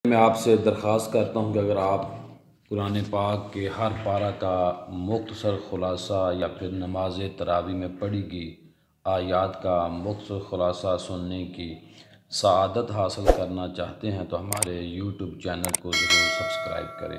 میں آپ سے درخواست کرتا ہوں کہ اگر آپ قرآن پاک کے ہر پارہ کا مختصر خلاصہ یا پھر نماز تراویح میں پڑھی گئی آیات کا مختصر خلاصہ سننے کی سعادت حاصل کرنا چاہتے ہیں تو ہمارے یوٹیوب چینل کو ضرور سبسکرائب کریں۔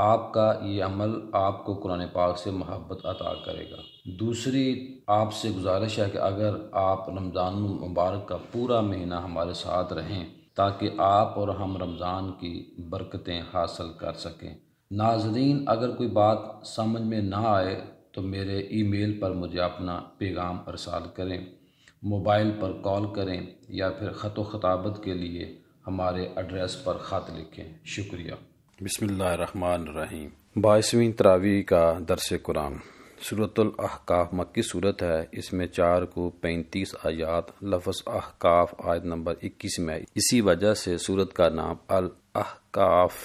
آپ کا یہ عمل آپ کو قرآن پاک سے محبت عطا کرے گا۔ دوسری آپ سے گزارش ہے کہ اگر آپ رمضان المبارک کا پورا مہینہ ہمارے ساتھ رہیں تاکہ آپ اور ہم رمضان کی برکتیں حاصل کر سکیں۔ ناظرین، اگر کوئی بات سمجھ میں نہ آئے تو میرے ای میل پر مجھے اپنا پیغام ارسال کریں، موبائل پر کال کریں یا پھر خط و خطابت کے لیے ہمارے ایڈریس پر خط لکھیں۔ شکریہ۔ بسم اللہ الرحمن الرحیم۔ 22ویں تراویح کا درس قرآن۔ سورۃ الاحقاف مکی صورت ہے۔ اس میں 4 کو 35 آیات لفظ احقاف آیت نمبر 21 میں، اسی وجہ سے سورت کا نام الاحقاف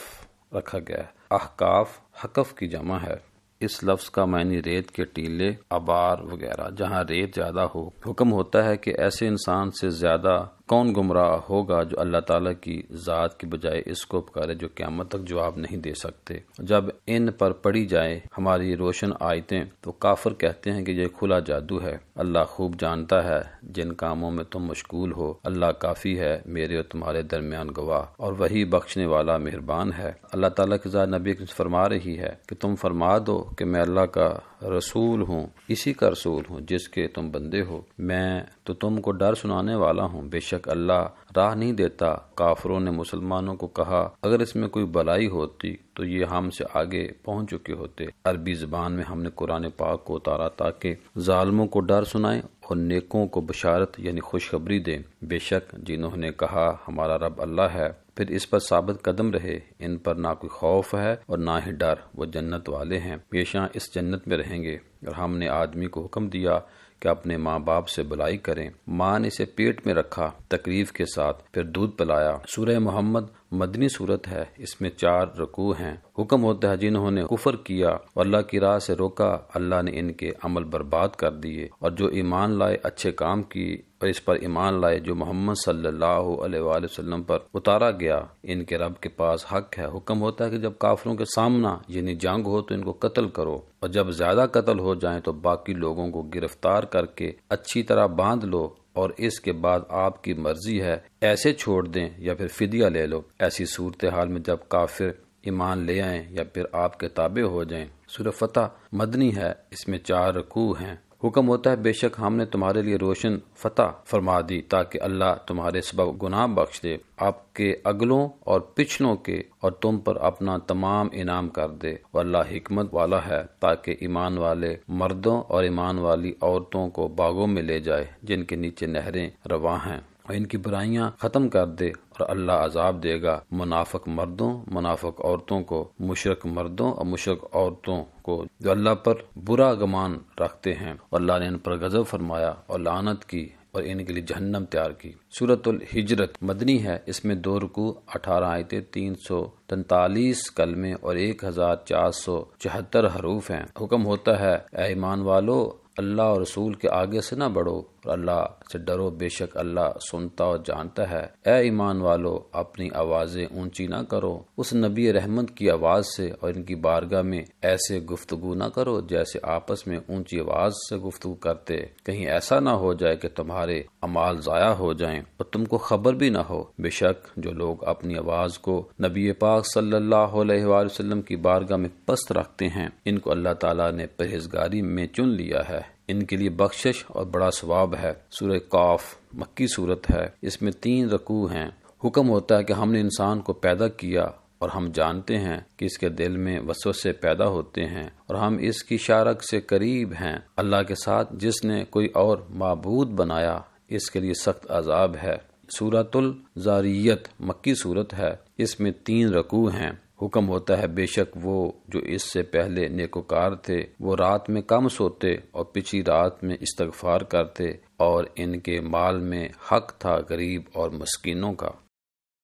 رکھا گیا ہے۔ احقاف حقف کی جمع ہے۔ اس لفظ کا معنی ریت کے ٹیلے، آبار وغیرہ جہاں ریت زیادہ ہو۔ حکم ہوتا ہے کہ ایسے انسان سے زیادہ کون گمراہ ہوگا جو اللہ تعالیٰ کی ذات کی بجائے اس کو پکارے جو قیامت تک جواب نہیں دے سکتے۔ جب ان پر پڑھی جائے ہماری روشن آیتیں تو کافر کہتے ہیں کہ یہ کھلا جادو ہے۔ اللہ خوب جانتا ہے جن کاموں میں تم مشغول ہو۔ اللہ کافی ہے میرے اور تمہارے درمیان گواہ، اور وہی بخشنے والا مہربان ہے۔ اللہ تعالیٰ کی ذات نبی سے فرما رہی ہے کہ تم فرما دو کہ میں اللہ کا رسول ہوں، اسی کا رسول ہوں جس کے تم بندے ہو۔ میں تو تم کو ڈر سنانے والا ہوں، بے شک اللہ راہ نہیں دیتا۔ کافروں نے مسلمانوں کو کہا اگر اس میں کوئی بلائی ہوتی تو یہ ہم سے آگے پہنچ چکے ہوتے۔ عربی زبان میں ہم نے قرآن پاک کو اتارا تاکہ ظالموں کو ڈر سنائے اور نیکوں کو بشارت یعنی خوشخبری دیں۔ بے شک جنہوں نے کہا ہمارا رب اللہ ہے، پھر اس پر ثابت قدم رہے، ان پر نہ کوئی خوف ہے اور نہ ہی ڈر، وہ جنت والے ہیں، ہمیشہ اس جنت میں رہیں گے۔ اور ہم نے آدمی کو حکم دیا کہ اپنے ماں باپ سے بلائی کریں۔ ماں نے اسے پیٹ میں رکھا تکلیف کے ساتھ، پھر دودھ پلایا۔ سورہ محمد مدنی صورت ہے۔ اس میں 4 رکوع ہیں۔ حکم ہوتا ہے جنہوں نے کفر کیا اور اللہ کی راہ سے روکا، اللہ نے ان کے عمل برباد کر دیے، اور جو ایمان لائے اچھے کام کی اور اس پر ایمان لائے جو محمد صلی اللہ علیہ وآلہ وسلم پر اتارا گیا، ان کے رب کے پاس حق ہے۔ حکم ہوتا ہے کہ جب کافروں کے سامنا یعنی جنگ ہو تو ان کو قتل کرو، اور جب زیادہ قتل ہو جائیں تو باقی لوگوں کو گرفتار کر کے اچھی طرح باندھ لو، اور اس کے بعد آپ کی مرضی ہے ایسے چھوڑ دیں یا پھر فدیہ لے لو۔ ایسی صورتحال میں جب کافر ایمان لے آئیں یا پھر آپ کے تابع ہو جائیں۔ سورہ فتح مدنی ہے۔ اس میں 4 رکوع ہیں۔ حکم ہوتا ہے بے شک ہم نے تمہارے لیے روشن فتح فرما دی تاکہ اللہ تمہارے سبب گناہ بخش دے، آپ کے اگلوں اور پچھلوں کے، اور تم پر اپنا تمام انعام کر دے، اور اللہ حکمت والا ہے تاکہ ایمان والے مردوں اور ایمان والی عورتوں کو باغوں میں لے جائے جن کے نیچے نہریں رواں ہیں، اور ان کی برائیاں ختم کر دے، اور اللہ عذاب دے گا منافق مردوں منافق عورتوں کو، مشرک مردوں اور مشرک عورتوں کو جو اللہ پر برا گمان رکھتے ہیں، اور اللہ نے ان پر غضب فرمایا اور لعنت کی اور ان کے لیے جہنم تیار کی۔ سورۃ الحجرۃ مدنی ہے۔ اس میں 2 رکوع، 18 آیتیں، 343 کلمے اور 1474 حروف ہیں۔ حکم ہوتا ہے اے ایمان والو، اللہ اور رسول کے آگے سے نہ بڑھو اور اللہ سے ڈرو، بے شک اللہ سنتا اور جانتا ہے۔ اے ایمان والو، اپنی آوازیں اونچی نہ کرو اس نبی رحمت کی آواز سے، اور ان کی بارگاہ میں ایسے گفتگو نہ کرو جیسے آپس میں اونچی آواز سے گفتگو کرتے، کہیں ایسا نہ ہو جائے کہ تمہارے اعمال ضائع ہو جائیں اور تم کو خبر بھی نہ ہو۔ بے شک جو لوگ اپنی آواز کو نبی پاک صلی اللہ علیہ وآلہ وسلم کی بارگاہ میں پست رکھتے ہیں، ان کو اللہ تعالیٰ نے پرہیزگاری میں چن لیا ہے، ان کے لیے بخشش اور بڑا ثواب ہے۔ سورہ قاف مکی صورت ہے۔ اس میں 3 رکوع ہیں۔ حکم ہوتا ہے کہ ہم نے انسان کو پیدا کیا اور ہم جانتے ہیں کہ اس کے دل میں وسوسے پیدا ہوتے ہیں، اور ہم اس کی شارک سے قریب ہیں۔ اللہ کے ساتھ جس نے کوئی اور معبود بنایا اس کے لیے سخت عذاب ہے۔ سورۃ الذاریت مکی صورت ہے۔ اس میں 3 رکوع ہیں۔ حکم ہوتا ہے بے شک وہ جو اس سے پہلے نیکوکار تھے وہ رات میں کم سوتے اور پچھلی رات میں استغفار کرتے، اور ان کے مال میں حق تھا غریب اور مسکینوں کا۔